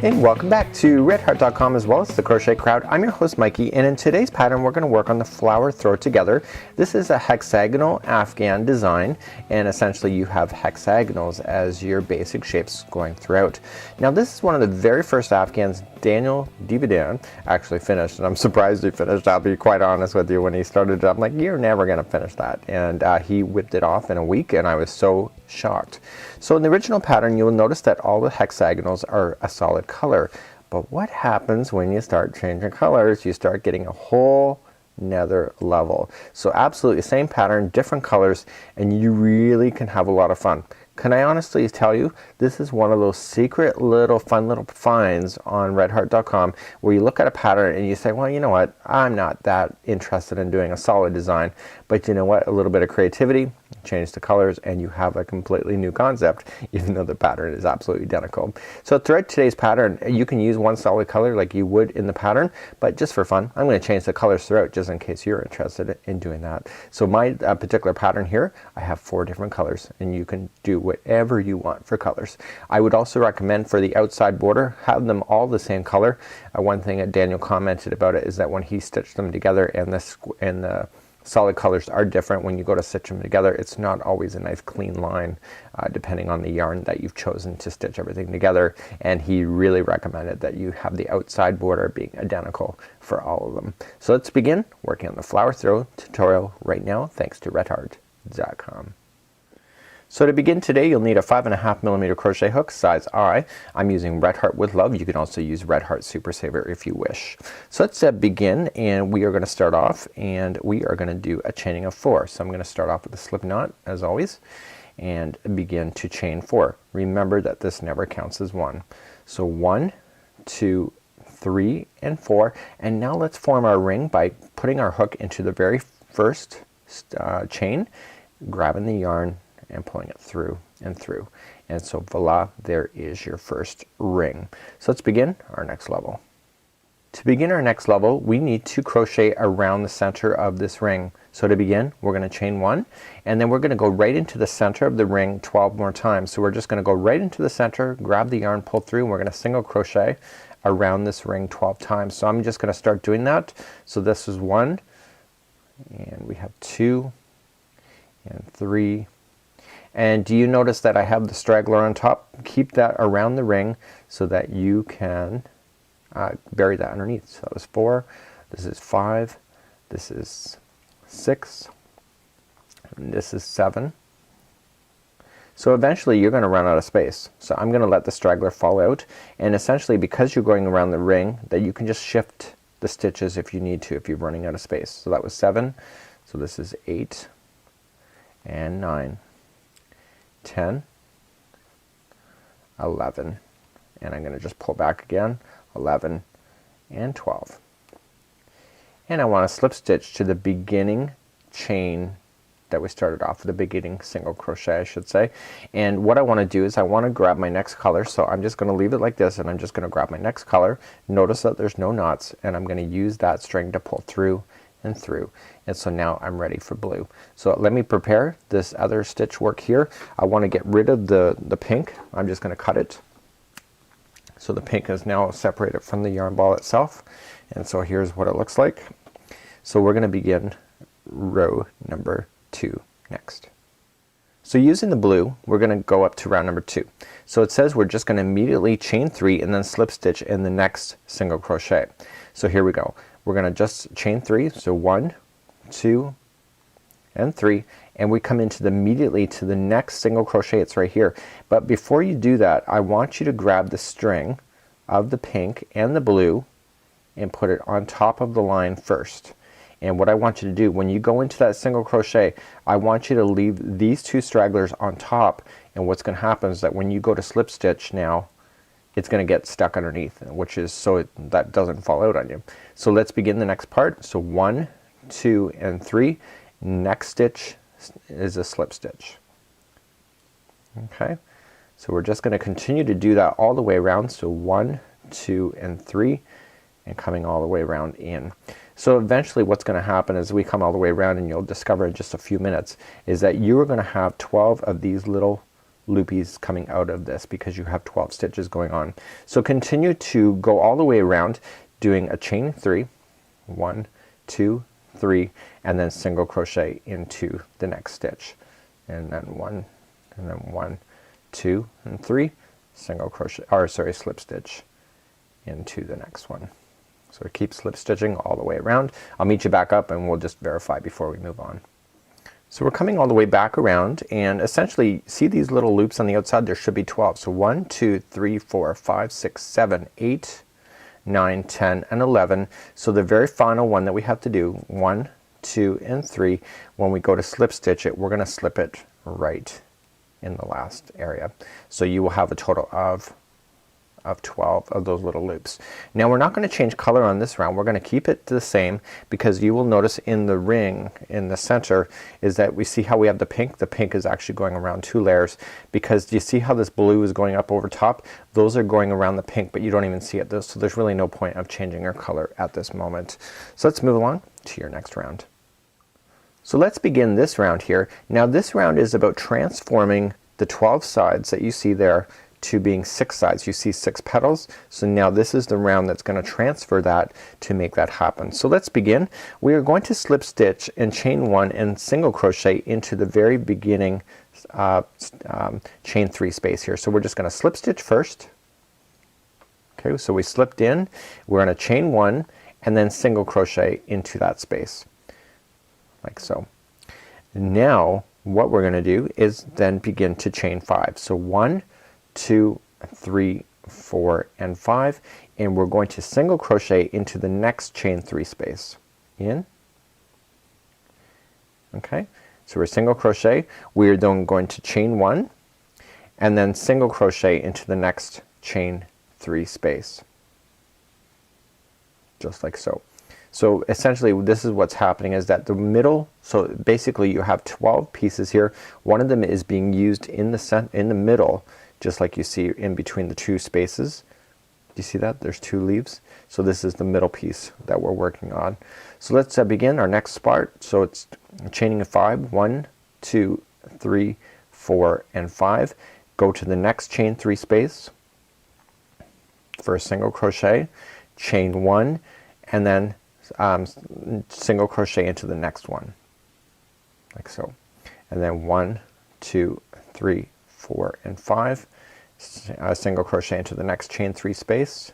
And welcome back to redheart.com as well as the Crochet Crowd. I'm your host Mikey, and in today's pattern we're going to work on the flower throw together. This is a hexagonal Afghan design, and essentially you have hexagonals as your basic shapes going throughout. Now this is one of the very first Afghans Daniel Dividan actually finished, and I'm surprised he finished. I'll be quite honest with you. When he started it, I'm like, you're never gonna finish that, and he whipped it off in a week, and I was so shocked. So in the original pattern you'll notice that all the hexagonals are a solid color, but what happens when you start changing colors? You start getting a whole another level. So absolutely same pattern, different colors, and you really can have a lot of fun. Can I honestly tell you, this is one of those secret little fun little finds on redheart.com where you look at a pattern and you say, well, you know what, I'm not that interested in doing a solid design, but you know what, a little bit of creativity, change the colors, and you have a completely new concept, even though the pattern is absolutely identical. So throughout today's pattern you can use one solid color like you would in the pattern, but just for fun I'm going to change the colors throughout just in case you're interested in doing that. So my particular pattern here, I have 4 different colors, and you can do whatever you want for colors. I would also recommend for the outside border have them all the same color. One thing that Daniel commented about it is that when he stitched them together and the solid colors are different when you go to stitch them together, it's not always a nice clean line depending on the yarn that you've chosen to stitch everything together, and he really recommended that you have the outside border being identical for all of them. So let's begin working on the flower throw tutorial right now, thanks to redheart.com. So to begin today you'll need a 5.5mm crochet hook size I. I'm using Red Heart with Love. You can also use Red Heart Super Saver if you wish. So let's begin, and we are going to start off and we are going to do a chaining of 4. So I'm going to start off with a slip knot as always and begin to chain 4. Remember that this never counts as 1. So 1, 2, 3, and 4, and now let's form our ring by putting our hook into the very first chain, grabbing the yarn and pulling it through and through, and so voila, there is your first ring. So let's begin our next level. To begin our next level we need to crochet around the center of this ring. So to begin we're gonna chain 1, and then we're gonna go right into the center of the ring 12 more times. So we're just gonna go right into the center, grab the yarn, pull through, and we're gonna single crochet around this ring 12 times. So I'm just gonna start doing that. So this is 1, and we have 2 and 3, and do you notice that I have the straggler on top? Keep that around the ring so that you can bury that underneath. So that was 4, this is 5, this is 6, and this is 7. So eventually you're gonna run out of space. So I'm gonna let the straggler fall out, and essentially because you're going around the ring that you can just shift the stitches if you need to, if you're running out of space. So that was 7, so this is 8 and 9. 10, 11, and I'm gonna just pull back again, 11 and 12, and I want to slip stitch to the beginning chain that we started off with, the beginning single crochet I should say. And what I want to do is I want to grab my next color, so I'm just gonna leave it like this, and I'm just gonna grab my next color. Notice that there's no knots, and I'm gonna use that string to pull through and through, and so now I'm ready for blue. So let me prepare this other stitch work here. I want to get rid of the pink. I'm just gonna cut it. So the pink is now separated from the yarn ball itself, and so here's what it looks like. So we're gonna begin row number 2 next. So using the blue we're gonna go up to round number 2. So it says we're just gonna immediately chain 3 and then slip stitch in the next single crochet. So here we go. We're gonna just chain 3, so 1, 2, and 3, and we come into immediately to the next single crochet. It's right here. But before you do that I want you to grab the string of the pink and the blue and put it on top of the line first. And what I want you to do when you go into that single crochet, I want you to leave these 2 stragglers on top, and what's gonna happen is that when you go to slip stitch now it's gonna get stuck underneath, which is so that doesn't fall out on you. So let's begin the next part. So 1, 2, and 3. Next stitch is a slip stitch. Okay, so we're just gonna continue to do that all the way around. So 1, 2, and 3, and coming all the way around in. So eventually what's gonna happen is we come all the way around, and you'll discover in just a few minutes is that you are gonna have 12 of these little loopies coming out of this because you have 12 stitches going on. So continue to go all the way around doing a chain 3, 1, 2, 3, and then single crochet into the next stitch, and then 1, and then 1, 2, and 3, single crochet, or sorry, slip stitch into the next one. So keep slip stitching all the way around. I'll meet you back up and we'll just verify before we move on. So we're coming all the way back around, and essentially see these little loops on the outside. There should be 12. So 1, 2, 3, 4, 5, 6, 7, 8, 9, 10, and 11. So the very final one that we have to do, 1, 2, and 3, when we go to slip stitch it, we're gonna slip it right in the last area. So you will have a total of 12 of those little loops. Now we're not going to change color on this round. We're going to keep it the same, because you will notice in the ring in the center is that we see how we have the pink. The pink is actually going around 2 layers, because do you see how this blue is going up over top? Those are going around the pink, but you don't even see it. So there's really no point of changing your color at this moment. So let's move along to your next round. So let's begin this round here. Now this round is about transforming the 12 sides that you see there to being 6 sides. You see 6 petals. So now this is the round that's going to transfer that to make that happen. So let's begin. We are going to slip stitch and chain 1 and single crochet into the very beginning chain 3 space here. So we're just going to slip stitch first. Okay, so we slipped in, we're going to chain 1 and then single crochet into that space like so. Now what we're going to do is then begin to chain 5. So 1, 2, 3, 4, and 5, and we're going to single crochet into the next chain 3 space. In. Okay, so we're single crochet. We're then going to chain 1 and then single crochet into the next chain 3 space, just like so. So essentially this is what's happening, is that the middle, so basically you have 12 pieces here. One of them is being used in the middle, just like you see in between the 2 spaces. Do you see that? There's 2 leaves. So this is the middle piece that we're working on. So let's begin our next part. So it's chaining of 5. 1, 2, 3, 4, and 5. Go to the next chain 3 space for a single crochet, chain 1, and then single crochet into the next one like so, and then 1, 2, 3, 4, and 5, single crochet into the next chain 3 space,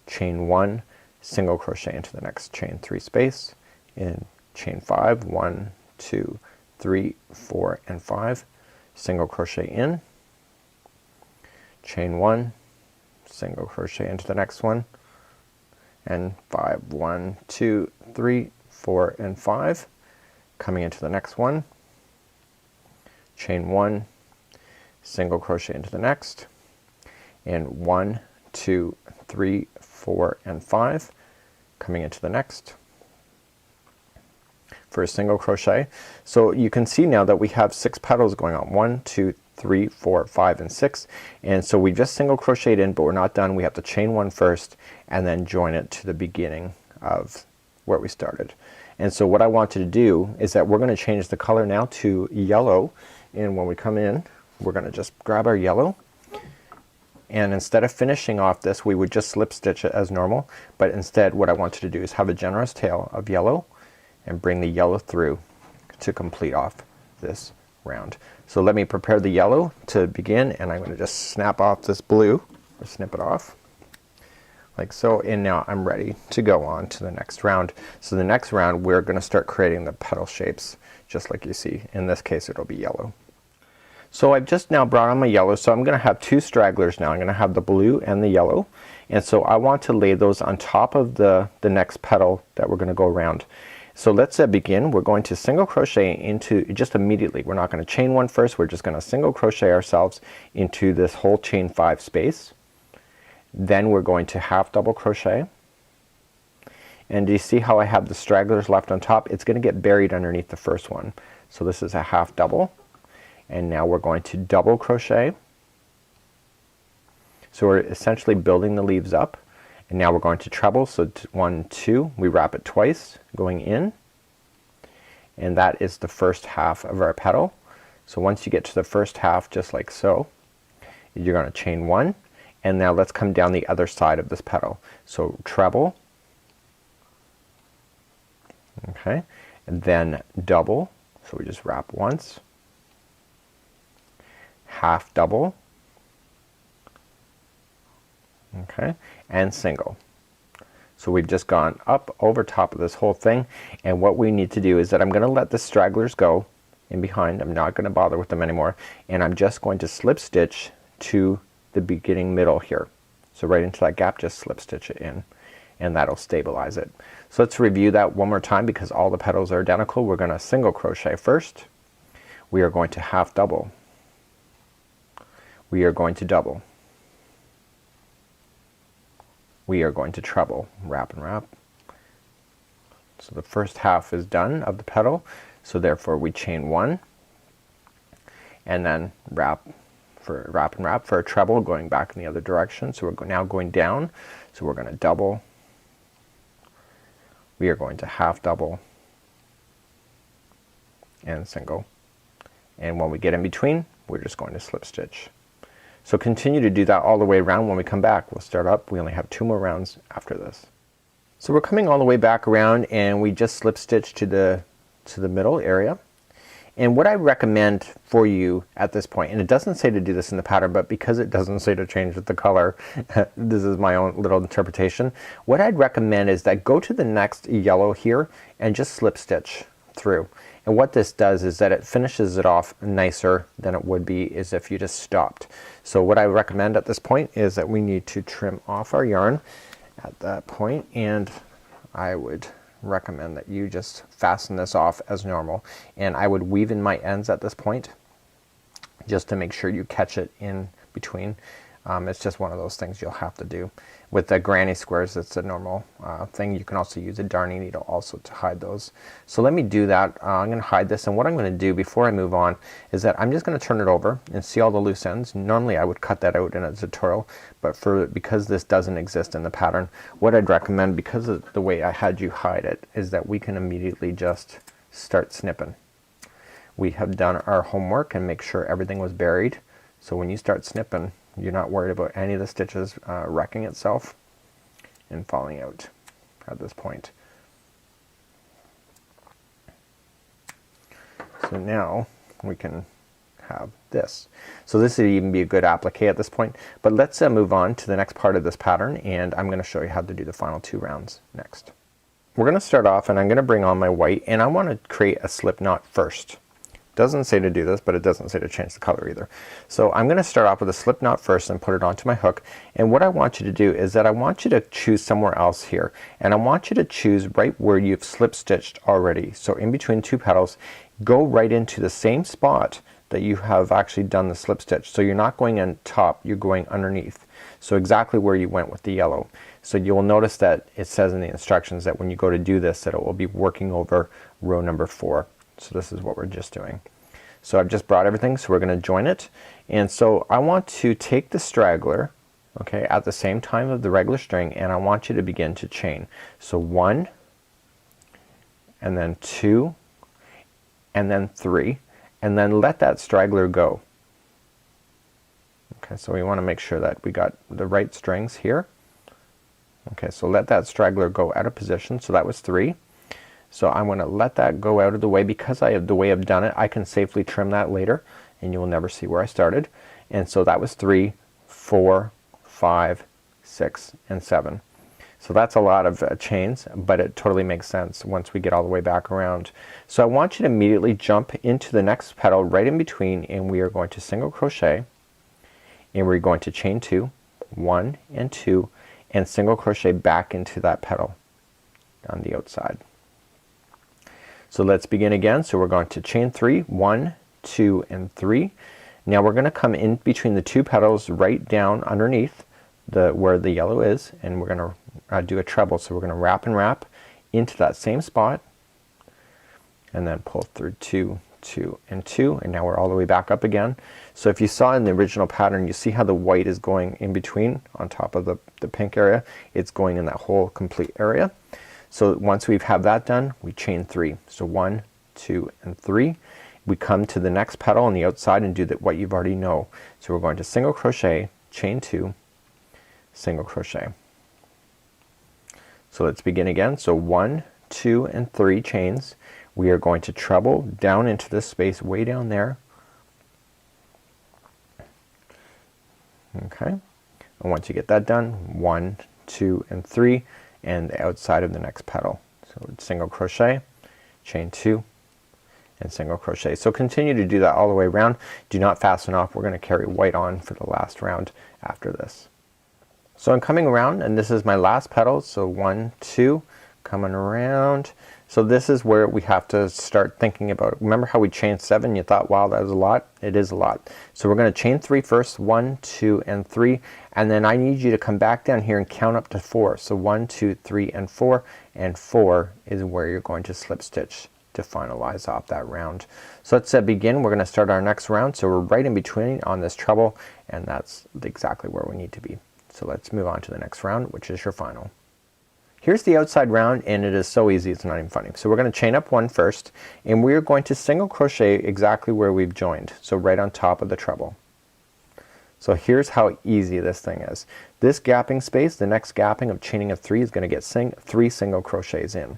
chain 1, single crochet into the next chain 3 space, in chain 5, 1, 2, 3, 4, and 5, single crochet in, chain 1, single crochet into the next one, and 5, 1, 2, 3, 4, and 5, coming into the next one, chain 1, single crochet into the next, and 1, 2, 3, 4, and 5, coming into the next for a single crochet. So you can see now that we have 6 petals going on, 1, 2, 3, 4, 5, and 6, and so we just single crocheted in, but we're not done. We have to chain 1 first and then join it to the beginning of where we started. And so what I wanted to do is that we're going to change the color now to yellow, and when we come in we're going to just grab our yellow, and instead of finishing off this we would just slip stitch it as normal, but instead what I wanted to do is have a generous tail of yellow and bring the yellow through to complete off this round. So let me prepare the yellow to begin, and I'm going to just snap off this blue, or snip it off like so, and now I'm ready to go on to the next round. So the next round we're going to start creating the petal shapes, just like you see. In this case it'll be yellow. So I've just now brought on my yellow, so I'm going to have 2 stragglers now. I'm going to have the blue and the yellow, and so I want to lay those on top of the next petal that we're going to go around. So let's begin. We're going to single crochet into, just immediately, we're not going to chain 1 first, we're just going to single crochet ourselves into this whole chain 5 space. Then we're going to half double crochet, and do you see how I have the stragglers left on top? It's going to get buried underneath the first one. So this is a half double, and now we're going to double crochet. So we're essentially building the leaves up, and now we're going to treble. So 1, 2, we wrap it twice going in, and that is the first half of our petal. So once you get to the first half, just like so, you're gonna chain one, and now let's come down the other side of this petal. So treble, okay, and then double, so we just wrap once, half double, okay, and single. So we've just gone up over top of this whole thing, and what we need to do is that I'm gonna let the stragglers go in behind. I'm not gonna bother with them anymore, and I'm just going to slip stitch to the beginning middle here. So right into that gap, just slip stitch it in, and that'll stabilize it. So let's review that one more time because all the petals are identical. We're gonna single crochet first. We are going to half double. We are going to double. We are going to treble, wrap and wrap. So the first half is done of the petal, so therefore we chain one, and then wrap and wrap for a treble, going back in the other direction. So we're now going down, so we're gonna double, we are going to half double, and single, and when we get in between, we're just going to slip stitch. So continue to do that all the way around. When we come back, we'll start up. We only have 2 more rounds after this. So we're coming all the way back around, and we just slip stitch to the middle area. And what I recommend for you at this point, and it doesn't say to do this in the pattern, but because it doesn't say to change the color, this is my own little interpretation. What I'd recommend is that go to the next yellow here and just slip stitch through. And what this does is that it finishes it off nicer than it would be is if you just stopped. So what I recommend at this point is that we need to trim off our yarn at that point, and I would recommend that you just fasten this off as normal, and I would weave in my ends at this point just to make sure you catch it in between. It's just one of those things you'll have to do. With the granny squares, it's a normal thing. You can also use a darning needle also to hide those. So let me do that. I'm gonna hide this, and what I'm gonna do before I move on is that I'm just gonna turn it over and see all the loose ends. Normally I would cut that out in a tutorial, but because this doesn't exist in the pattern, what I'd recommend, because of the way I had you hide it, is that we can immediately just start snipping. We have done our homework and make sure everything was buried, so when you start snipping, you're not worried about any of the stitches wrecking itself and falling out at this point. So now we can have this. So this would even be a good applique at this point, but let's move on to the next part of this pattern, and I'm gonna show you how to do the final 2 rounds next. We're gonna start off, and I'm gonna bring on my white, and I want to create a slip knot first. Doesn't say to do this, but it doesn't say to change the color either. So I'm gonna start off with a slip knot first and put it onto my hook, and what I want you to do is that I want you to choose somewhere else here, and I want you to choose right where you've slip stitched already. So in between 2 petals, go right into the same spot that you have actually done the slip stitch. So you're not going on top, you're going underneath. So exactly where you went with the yellow. So you will notice that it says in the instructions that when you go to do this, that it will be working over row number 4. So this is what we're just doing. So I've just brought everything, so we're gonna join it, and so I want to take the straggler, okay, at the same time of the regular string, and I want you to begin to chain. So 1, and then 2, and then 3, and then let that straggler go. Okay, so we want to make sure that we got the right strings here. Okay, so let that straggler go out of position. So that was 3. So I'm going to let that go out of the way. Because I have the way I've done it, I can safely trim that later, and you will never see where I started. And so that was 3, 4, 5, 6, and 7. So that's a lot of chains, but it totally makes sense once we get all the way back around. So I want you to immediately jump into the next petal right in between, and we are going to single crochet, and we're going to chain 2, 1 and 2, and single crochet back into that petal on the outside. So let's begin again. So we're going to chain 3, 1, 2, and 3. Now we're gonna come in between the 2 petals right down underneath where the yellow is, and we're gonna do a treble. So we're gonna wrap and wrap into that same spot, and then pull through 2, 2, and 2, and now we're all the way back up again. So if you saw in the original pattern, you see how the white is going in between on top of the pink area. It's going in that whole complete area. So once we have that done, we chain 3. So 1, 2, and 3, we come to the next petal on the outside and do what you've already know. So we're going to single crochet, chain 2, single crochet. So let's begin again. So 1, 2 and 3 chains. We are going to treble down into this space way down there. Okay, and once you get that done, 1, 2 and 3 and the outside of the next petal. So single crochet, chain 2 and single crochet. So continue to do that all the way around. Do not fasten off. We're going to carry white on for the last round after this. So I'm coming around and this is my last petal. So 1, 2, coming around. So this is where we have to start thinking about, remember how we chained 7? You thought, wow, that was a lot. It is a lot. So we're going to chain 3 first, 1, 2 and 3, and then I need you to come back down here and count up to 4. So 1, 2, 3 and 4 is where you're going to slip stitch to finalize off that round. So let's begin. We're going to start our next round. So we're right in between on this treble, and that's exactly where we need to be. So let's move on to the next round, which is your final. Here's the outside round, and it is so easy it's not even funny. So we're going to chain up 1 first, and we're going to single crochet exactly where we've joined. So right on top of the treble. So here's how easy this thing is. This gapping space, the next gapping of chaining of 3 is going to get 3 single crochets in.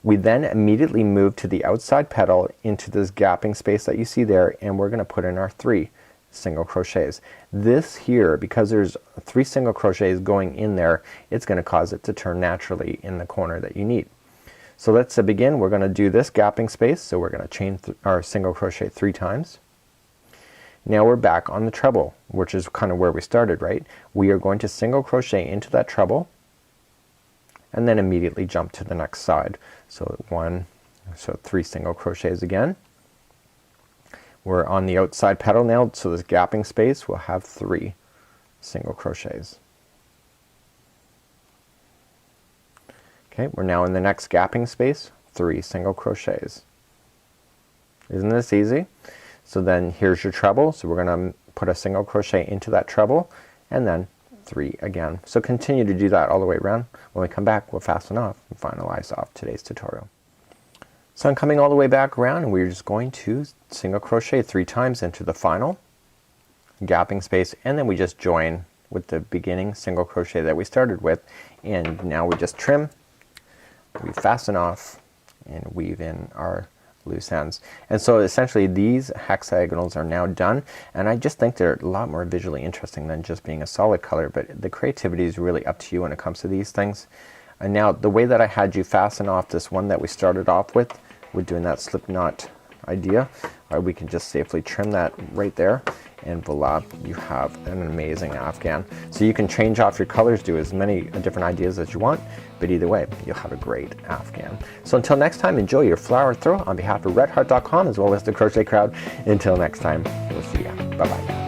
We then immediately move to the outside petal into this gapping space that you see there, and we're going to put in our 3 single crochets. This here, because there's 3 single crochets going in there, it's going to cause it to turn naturally in the corner that you need. So let's begin. We're going to do this gapping space. So we're going to chain our single crochet 3 times. Now we're back on the treble, which is kind of where we started, right? We are going to single crochet into that treble and then immediately jump to the next side. So 3 single crochets again. We're on the outside petal now, so this gapping space will have 3 single crochets. Okay, we're now in the next gapping space, 3 single crochets. Isn't this easy? So then here's your treble. So we're going to put a single crochet into that treble and then 3 again. So continue to do that all the way around. When we come back, we'll fasten off and finalize off today's tutorial. So I'm coming all the way back around, and we're just going to single crochet 3 times into the final gapping space, and then we just join with the beginning single crochet that we started with, and now we just trim, we fasten off, and weave in our loose ends. And so essentially these hexagonals are now done, and I just think they're a lot more visually interesting than just being a solid color, but the creativity is really up to you when it comes to these things. And now the way that I had you fasten off this one that we started off with, we're doing that slip knot idea, we can just safely trim that right there, and voila, you have an amazing afghan. So you can change off your colors, do as many different ideas as you want, but either way you'll have a great afghan. So until next time, enjoy your flower throw on behalf of redheart.com as well as the Crochet Crowd. Until next time, we'll see ya. Bye bye.